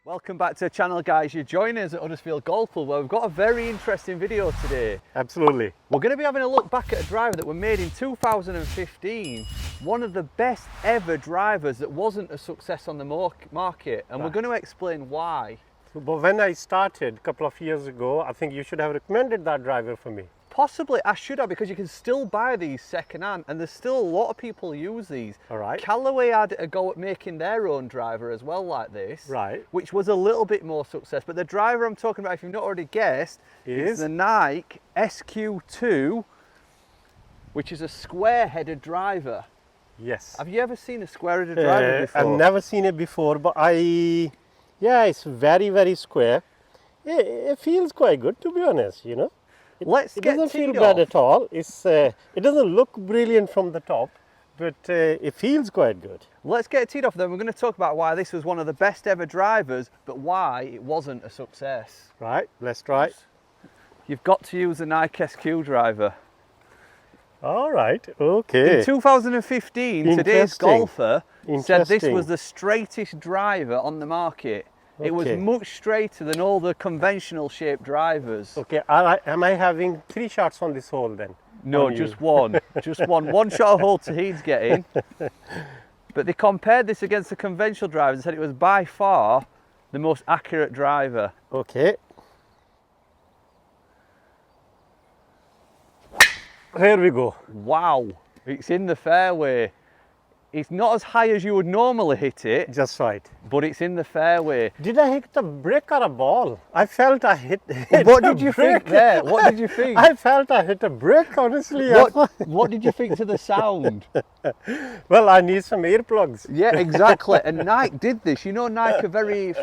Welcome back to the channel, guys. You're joining us at Huddersfield Golf Club, where we've got a very interesting video today. Absolutely. We're going to be having a look back at a driver that was made in 2015, one of the best ever drivers that wasn't a success on the market, and we're going to explain why. But when I started a couple of years ago, I think you should have recommended that driver for me. Possibly I should have, because you can still buy these second hand, and there's still a lot of people use these. All right. Callaway had a go at making their own driver as well, like this, Right. which was a little bit more success. But the driver I'm talking about, if you've not already guessed, is the Nike SQ2, which is a square-headed driver. Yes. Have you ever seen a square-headed driver before? I've never seen it before, but yeah, it's very, very square. It feels quite good, to be honest, you know. It doesn't feel bad at all. It doesn't look brilliant from the top, but it feels quite good. Let's get it teed off then. We're going to talk about why this was one of the best ever drivers, but why it wasn't a success. Right, let's try. You've got to use the Nike SQ driver. All right, okay. In 2015, today's golfer said this was the straightest driver on the market. Okay. It was much straighter than all the conventional shaped drivers. Okay, am I having 3 shots on this hole then? No, just one. Just one. One shot of hole Tahid's getting. But they compared this against the conventional drivers and said it was by far the most accurate driver. Okay. Here we go. Wow, it's in the fairway. It's not as high as you would normally hit it. Just right. But it's in the fairway. Did I hit a brick or a ball? I felt I hit what did you think there? What did you think? I felt I hit a brick, honestly. What did you think to the sound? Well, I need some earplugs. Yeah, exactly. And Nike did this. You know, Nike they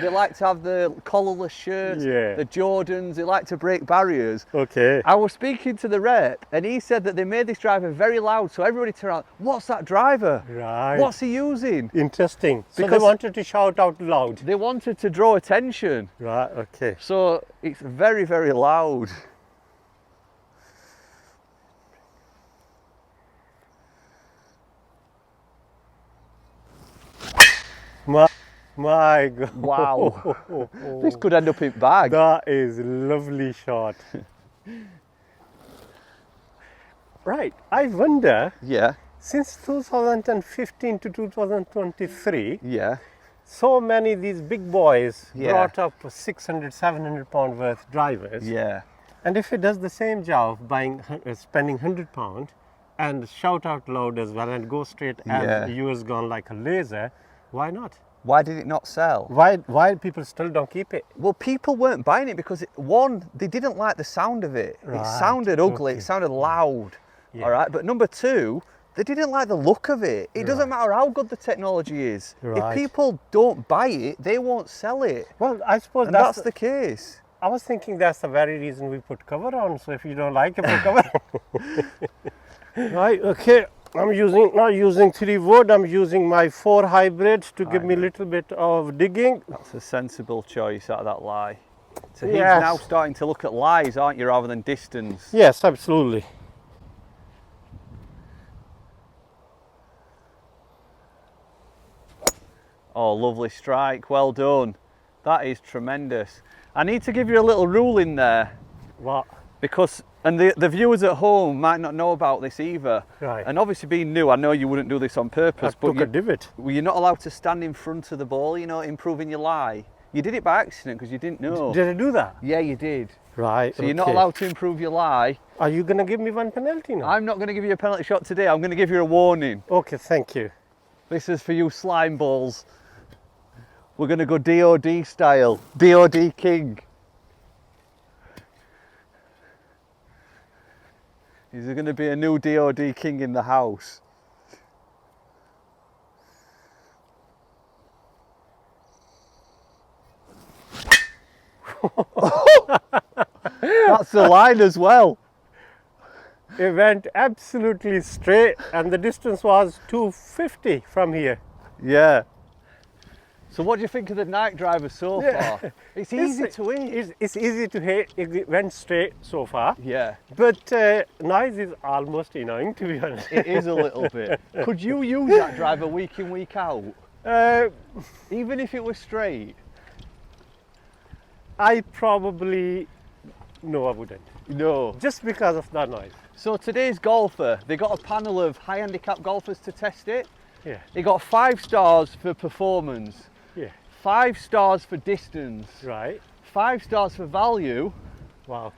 like to have the collarless shirts, the Jordans, they like to break barriers. Okay. I was speaking to the rep and he said that they made this driver very loud, so everybody turned around, what's that driver? Right. What's he using? Interesting. So they wanted to shout out loud. They wanted to draw attention. Right, okay. So it's very, very loud. My God. Wow. This could end up in bag. That is a lovely shot. Right, I wonder. Yeah. Since 2015 to 2023, so many of these big boys brought up 600, 700 pound worth drivers. Yeah. And if it does the same job, spending 100 pound and shout out loud as well and go straight as yours gone like a laser, why not? Why did it not sell? Why people still don't keep it? Well, people weren't buying it because they didn't like the sound of it. Right. It sounded ugly, it sounded loud. All right, but number two, they didn't like the look of it. It doesn't matter how good the technology is. If people don't buy it, they won't sell it. Well, I suppose that's the case. I was thinking that's the very reason we put cover on. So if you don't like it, put cover on. Right, okay. I'm not using 3 wood. I'm using my 4 hybrid to give me a little bit of digging. That's a sensible choice out of that lie. So he's now starting to look at lies, aren't you, rather than distance? Yes, absolutely. Oh, lovely strike, well done. That is tremendous. I need to give you a little rule in there. What? Because, and the viewers at home might not know about this either. Right. And obviously being new, I know you wouldn't do this on purpose. I took a divot. You're not allowed to stand in front of the ball, you know, improving your lie. You did it by accident because you didn't know. Did I do that? Yeah, you did. Right, So you're not allowed to improve your lie. Are you going to give me 1 penalty now? I'm not going to give you a penalty shot today. I'm going to give you a warning. Okay, thank you. This is for you slime balls. We're going to go DOD style, DOD King. Is there going to be a new DOD King in the house? That's the line as well. It went absolutely straight and the distance was 250 from here. Yeah. So what do you think of the Nike driver so far? It's easy to hit. It's easy to hit. It went straight so far. Yeah. But noise is almost annoying, to be honest. It is a little bit. Could you use that driver week in, week out? Even if it was straight? I probably, no, I wouldn't. No. Just because of that noise. So today's golfer, they got a panel of high handicap golfers to test it. Yeah. He got 5 stars for performance. Yeah. 5 stars for distance. Right. 5 stars for value. Wow.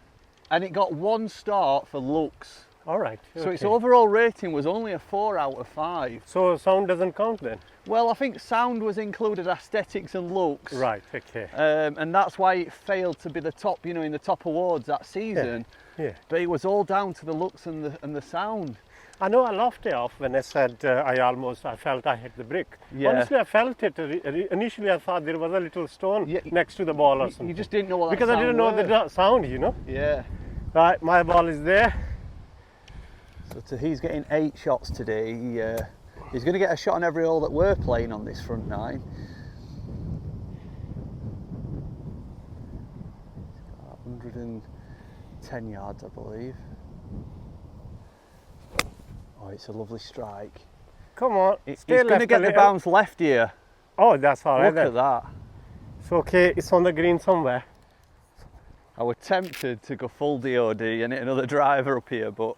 And it got 1 star for looks. All right. So its overall rating was only a 4 out of 5. So sound doesn't count then? Well, I think sound was included, aesthetics and looks. Right, okay. And that's why it failed to be the top, you know, in the top awards that season. Yeah. But it was all down to the looks and the sound. I know I laughed it off when I said I felt I hit the brick. Yeah. Honestly, I felt it. Initially, I thought there was a little stone next to the ball or something. You just didn't know what that because I didn't know the sound, you know? Yeah. Right, my ball is there. So he's getting 8 shots today. He's going to get a shot on every hole that we're playing on this front 9. 110 yards, I believe. Oh, it's a lovely strike. Come on, He's going to get the bounce left here. Oh, that's all right. Look at that. It's okay, it's on the green somewhere. I was tempted to go full DOD and hit another driver up here, but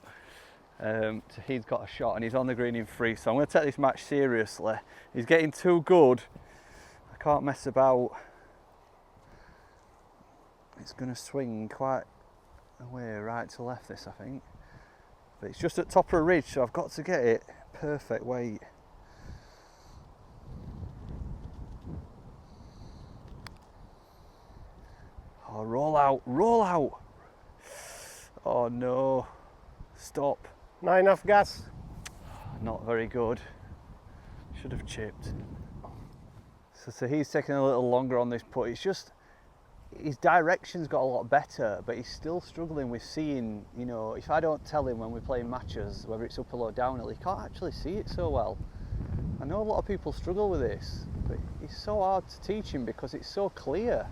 so he's got a shot and he's on the green in 3, so I'm going to take this match seriously. He's getting too good. I can't mess about. It's going to swing quite away right to left, this, I think. But it's just at top of a ridge, so I've got to get it perfect weight. Oh, roll out, roll out. Oh no, stop. Not enough gas. Not very good. Should have chipped. So he's taking a little longer on this putt. It's just, his direction's got a lot better, but he's still struggling with seeing, you know, if I don't tell him when we're playing matches, whether it's up or downhill, he can't actually see it so well. I know a lot of people struggle with this, but it's so hard to teach him because it's so clear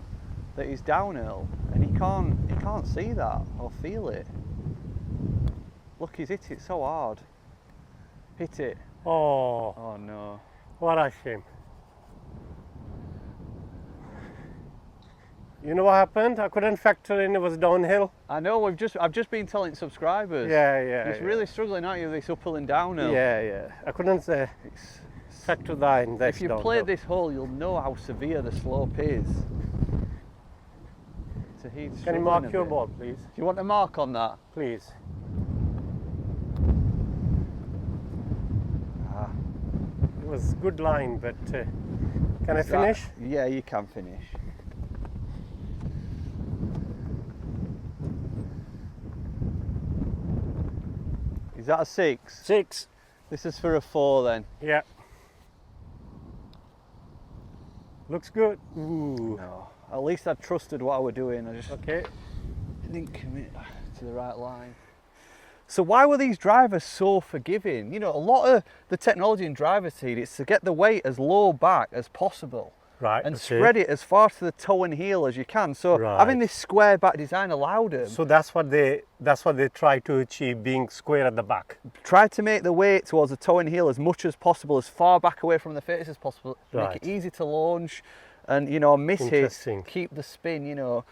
that he's downhill and he can't see that or feel it. Look, he's hit it so hard. Hit it. Oh. Oh no. What a shame. You know what happened? I couldn't factor in it was downhill. I know, I've just been telling subscribers. Yeah. It's really struggling, aren't you, with this uphill and downhill? Yeah. I couldn't factor that in. If you play this hole, you'll know how severe the slope is. So can you mark your ball, please? Do you want a mark on that? Please. It was good line, but can I finish? Yeah, you can finish. Is that a 6? 6. This is for a 4 then? Yeah. Looks good. Ooh. No. At least I trusted what I was doing. I just didn't commit to the right line. So why were these drivers so forgiving? You know, a lot of the technology in driver seat is to get the weight as low back as possible. Right. And spread it as far to the toe and heel as you can. So having this square back design allowed them. So that's what they try to achieve, being square at the back. Try to make the weight towards the toe and heel as much as possible, as far back away from the face as possible. Make it easy to launch and, you know, miss hits, keep the spin, you know,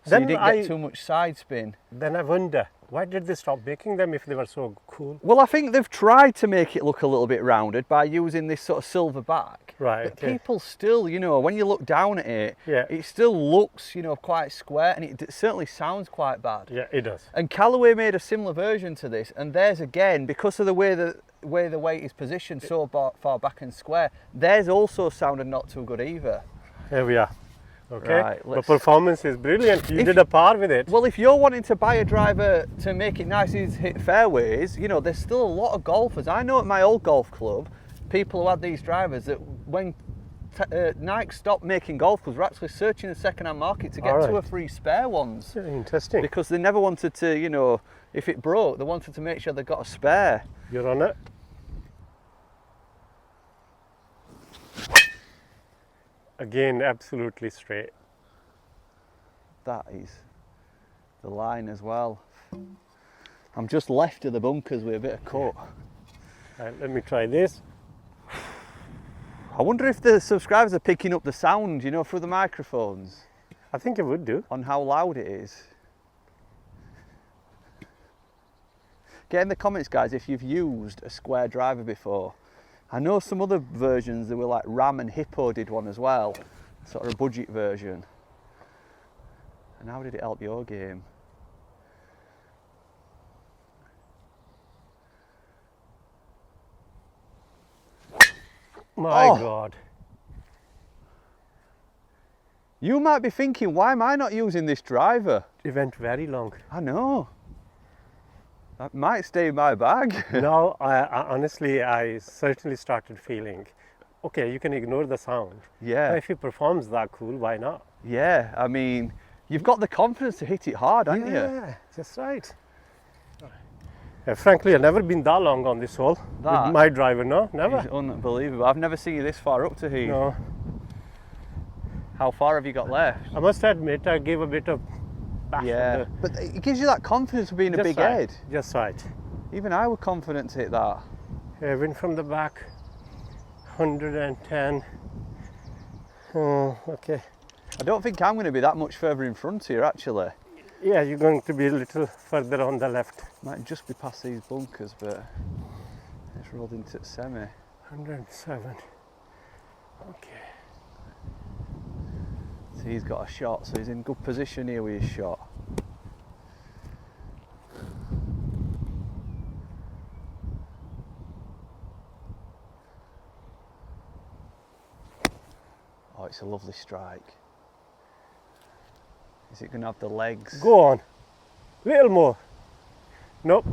so you didn't get too much side spin. Then I wonder, why did they stop making them if they were so cool? Well, I think they've tried to make it look a little bit rounded by using this sort of silver back. Right. But people still, you know, when you look down at it, it still looks, you know, quite square, and it certainly sounds quite bad. Yeah, it does. And Callaway made a similar version to this, and theirs again, because of the way the weight is positioned so far back and square, theirs also sounded not too good either. Here we are. Okay, right, the performance is brilliant. You did a par with it. Well, if you're wanting to buy a driver to make it nice and hit fairways, you know, there's still a lot of golfers. I know at my old golf club, people who had these drivers that when Nike stopped making golf clubs were actually searching the second-hand market to get 2 or 3 spare ones. Interesting. Because they never wanted to, you know, if it broke, they wanted to make sure they got a spare. You're on it. Again, absolutely straight. That is the line as well. I'm just left of the bunkers with a bit of cut. Right, let me try this. I wonder if the subscribers are picking up the sound, you know, through the microphones. I think it would do. On how loud it is. Get in the comments, guys, if you've used a square driver before. I know some other versions, they were like Ram and Hippo did one as well, sort of a budget version. And how did it help your game? My God. You might be thinking, why am I not using this driver? It went very long. I know. That might stay in my bag. No, I honestly, I certainly started feeling, okay, you can ignore the sound. Yeah. But if it performs that cool, why not? Yeah, I mean, you've got the confidence to hit it hard, haven't you? Yeah, that's right. Frankly, I've never been that long on this hole with my driver, no, never. It's unbelievable. I've never seen you this far up to here. No. How far have you got left? I must admit, I gave a bit of back. Yeah, but it gives you that confidence of being a big head. Just right. Even I was confident to hit that. Yeah, wind from the back, 110. Oh, okay. I don't think I'm going to be that much further in front here, actually. Yeah, you're going to be a little further on the left. Might just be past these bunkers, but it's rolled into the semi. 107. Okay. So he's got a shot, so he's in good position here with his shot. Oh, it's a lovely strike. Is it going to have the legs? Go on. Little more. Nope.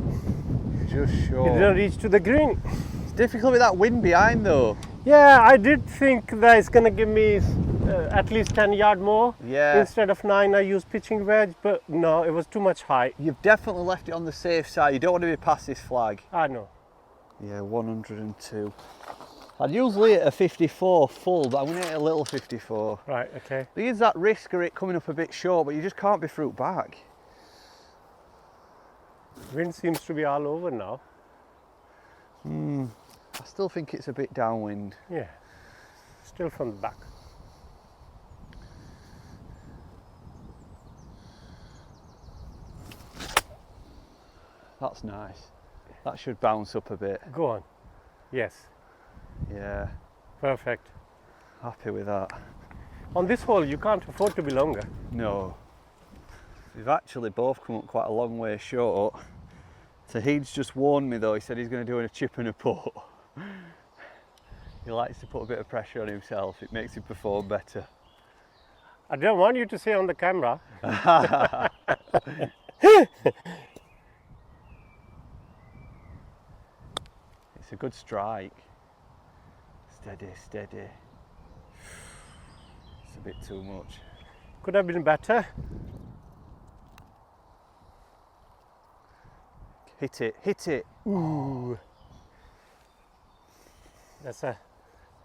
Just short. It didn't reach to the green. It's difficult with that wind behind though. Yeah, I did think that it's going to give me at least 10 yards more. Yeah. Instead of 9, I used pitching wedge, but no, it was too much height. You've definitely left it on the safe side. You don't want to be past this flag. I know. Yeah, 102. I'd usually hit a 54 full, but I'm going to hit a little 54. Right, okay. There is that risk of it coming up a bit short, but you just can't be fruit back. Wind seems to be all over now. I still think it's a bit downwind. Yeah, still from the back. That's nice. That should bounce up a bit. Go on. Yes. Yeah. Perfect. Happy with that. On this hole, you can't afford to be longer. No. We've actually both come up quite a long way short. Tahid's just warned me though, he said he's going to do a chip and a putt. He likes to put a bit of pressure on himself, it makes him perform better. I don't want you to say on the camera. It's a good strike. Steady, steady. It's a bit too much. Could have been better. Hit it, hit it. Ooh. That's a...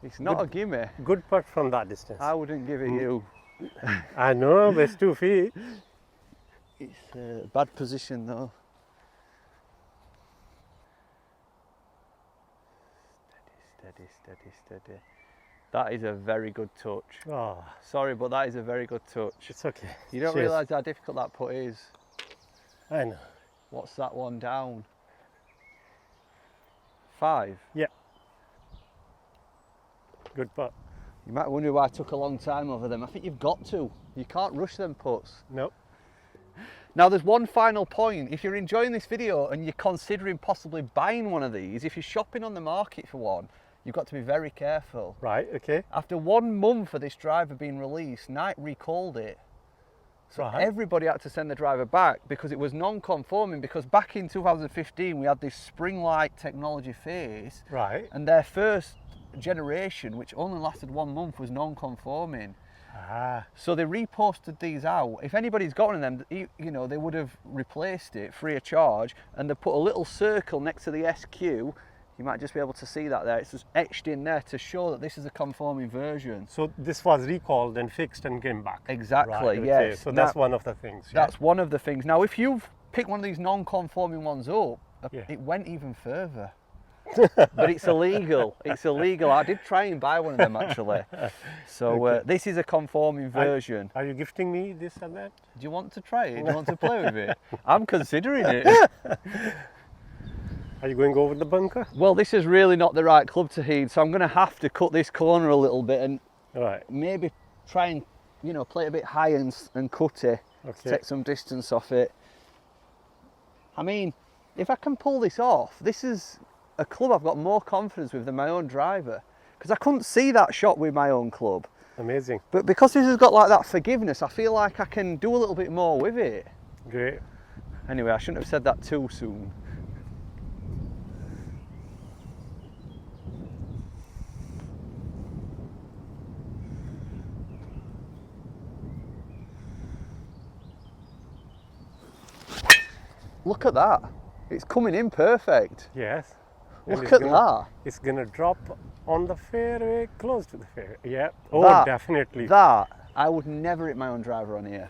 It's not a gimme. Good putt from that distance. I wouldn't give it you. I know, but it's 2 feet. It's a bad position though. Steady, steady, steady. That is a very good touch. Oh. Sorry, but that is a very good touch. It's okay. You don't realise how difficult that putt is. I know. What's that one down? 5? Yeah. Good putt. You might wonder why I took a long time over them. I think you've got to. You can't rush them putts. Nope. Now there's one final point. If you're enjoying this video and you're considering possibly buying one of these, if you're shopping on the market for one, you've got to be very careful. Right, okay. After 1 month of this driver being released, Knight recalled it. So everybody had to send the driver back because it was non-conforming, because back in 2015 we had this spring-like technology phase. Right. And their first generation, which only lasted 1 month, was non-conforming. So they reposted these out. If anybody's got one of them, you know, they would have replaced it free of charge, and they put a little circle next to the SQ. You might just be able to see that there. It's just etched in there to show that this is a conforming version. So this was recalled and fixed and came back. Exactly, right, okay. yes. So that's one of the things. Yeah? That's one of the things. Now, if you've picked one of these non-conforming ones up, it went even further. but it's illegal. It's illegal. I did try and buy one of them actually. So Okay. this is a conforming version. Are you gifting me this and that? Do you want to try it? Do you want to play with it? I'm considering it. Are you going over the bunker? Well, this is really not the right club to heed, so I'm going to have to cut this corner a little bit and maybe try and, you know, play it a bit high and cut it, to take some distance off it. I mean, if I can pull this off, this is a club I've got more confidence with than my own driver, because I couldn't see that shot with my own club. Amazing. But because this has got like that forgiveness, I feel like I can do a little bit more with it. Great. Anyway, I shouldn't have said that too soon. Look at that. It's coming in perfect. Yes. Look at that. It's going to drop on the fairway, close to the fairway. Yeah. Oh, definitely. That, I would never hit my own driver on here.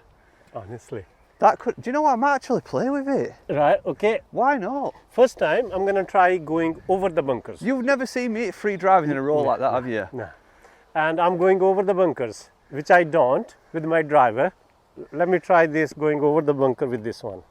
Honestly. That could, do you know what, I might actually play with it. Right, okay. Why not? First time, I'm going to try going over the bunkers. You've never seen me hit 3 drivers in a row like that, have you? No. And I'm going over the bunkers, which I don't with my driver. Let me try this, going over the bunker with this one.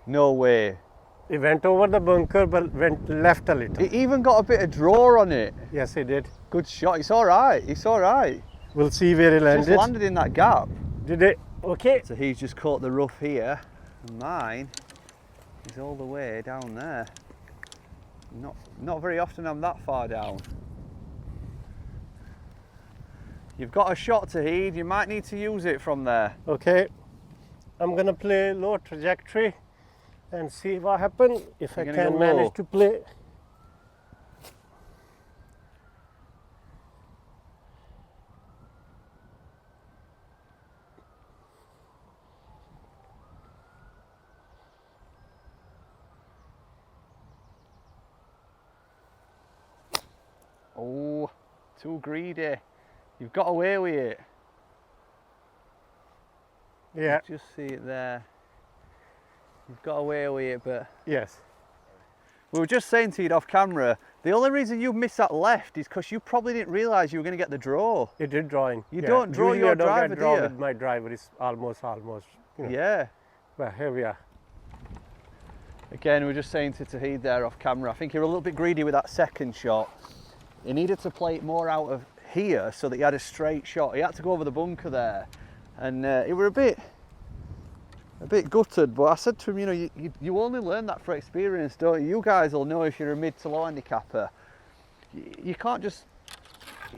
No way. It went over the bunker, but went left a little. It even got a bit of draw on it. Yes, it did. Good shot. It's all right. It's all right. We'll see where it landed. Just landed in that gap. Did it? Okay. So he's just caught the rough here, and mine is all the way down there. Not very often I'm that far down. You've got a shot to heed. You might need to use it from there. Okay. I'm gonna play low trajectory and see what happens if I can manage to play. Oh, too greedy. You've got away with it. Yeah. You just see it there. You've got away with it, but... Yes. We were just saying to you off camera, the only reason you missed that left is because you probably didn't realise you were going to get the draw. It did drawing. You don't draw Usually your I don't driver, get draw do you? with my driver. It's almost, you know. Yeah. Well, here we are. Again, we were just saying to Tahid there off camera, I think you're a little bit greedy with that second shot. He needed to play it more out of here so that he had a straight shot. He had to go over the bunker there. And it were a bit gutted, but I said to him, you know, you only learn that for experience, don't you? You guys will know if you're a mid to low handicapper. You can't just,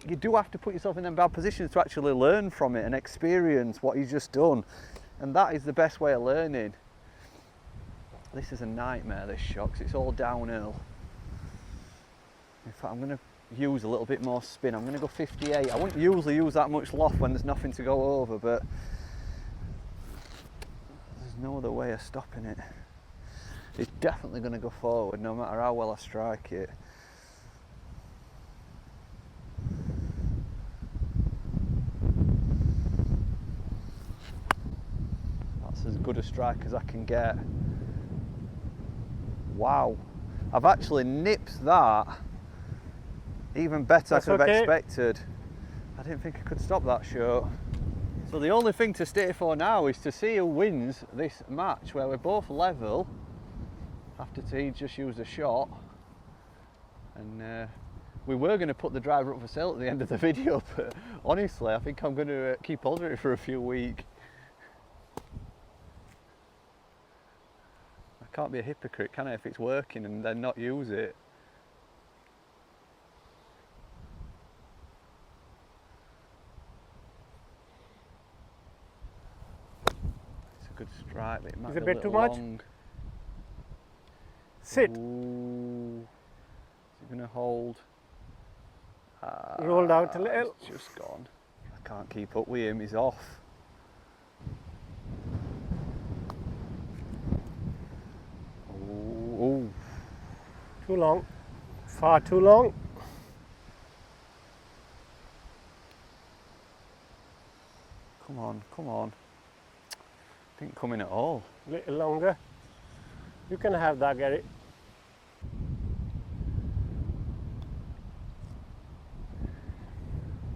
you do have to put yourself in them bad positions to actually learn from it and experience what you've just done. And that is the best way of learning. This is a nightmare, this shot, 'cause it's all downhill. In fact, I'm going to use a little bit more spin. I'm going to go 58. I wouldn't usually use that much loft when there's nothing to go over, but there's no other way of stopping it. It's definitely going to go forward no matter how well I strike it. That's as good a strike as I can get. Wow, I've actually nipped that even better than I could have expected. I didn't think I could stop that shot. So the only thing to stay for now is to see who wins this match, where we're both level after T just used a shot. And we were going to put the driver up for sale at the end of the video, but honestly I think I'm going to keep hold of it for a few weeks. I can't be a hypocrite, can I, if it's working and then not use it? It's a good strike, but it might be a bit too much. Long. Sit. Ooh. Is it going to hold? Rolled out a little. It's just gone. I can't keep up with him, he's off. Too long. Far too long. Come on, come on. Didn't come in at all. A little longer. You can have that, Gary.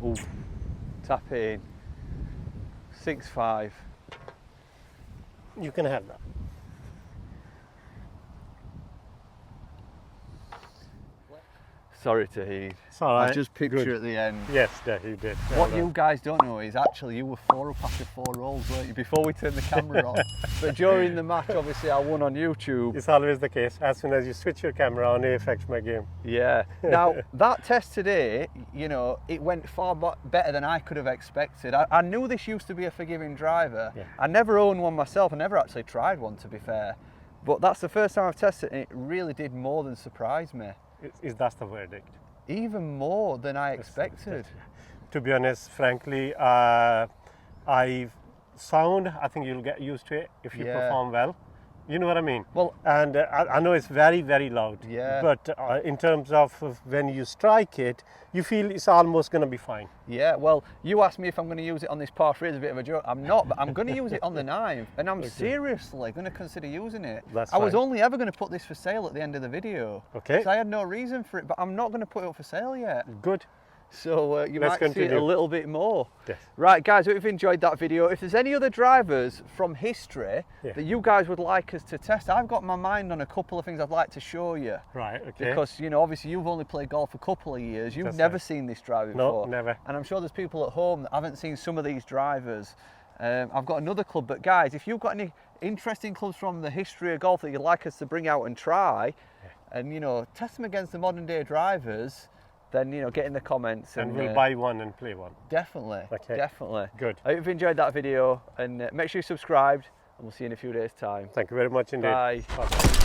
Ooh, tap it in. 6-5. You can have that. Sorry, Tahid. It's all right. I just picture Good. at the end. Yes, you did. What you guys don't know is actually you were 4 up after 4 rolls, weren't you, before we turned the camera on. But during the match, obviously, I won on YouTube. It's always the case. As soon as you switch your camera on, it affects my game. Yeah. Now, that test today, you know, it went far better than I could have expected. I knew this used to be a forgiving driver. Yeah. I never owned one myself. I never actually tried one, to be fair. But that's the first time I've tested it, and it really did more than surprise me. Is that the verdict? Even more than I expected. To be honest, frankly, I think you'll get used to it if you perform well. You know what I mean? Well, and I know it's very, very loud. Yeah. But in terms of when you strike it, you feel it's almost going to be fine. Yeah. Well, you asked me if I'm going to use it on this par 3 as a bit of a joke. I'm not, but I'm going to use it on the 9th, and I'm seriously going to consider using it. I was only ever going to put this for sale at the end of the video. Okay. So I had no reason for it, but I'm not going to put it up for sale yet. Good. So you might see it a little bit more. Yes. Right, guys, if you've enjoyed that video, if there's any other drivers from history that you guys would like us to test, I've got my mind on a couple of things I'd like to show you. Right, okay. Because, you know, obviously you've only played golf a couple of years. You've never seen this driver before. No, never. And I'm sure there's people at home that haven't seen some of these drivers. I've got another club, but guys, if you've got any interesting clubs from the history of golf that you'd like us to bring out and try, and, you know, test them against the modern day drivers, then, you know, get in the comments. And we'll buy one and play one. Definitely, definitely. Good. I hope you've enjoyed that video, and make sure you're subscribed, and we'll see you in a few days' time. Thank you very much indeed. Bye. Bye.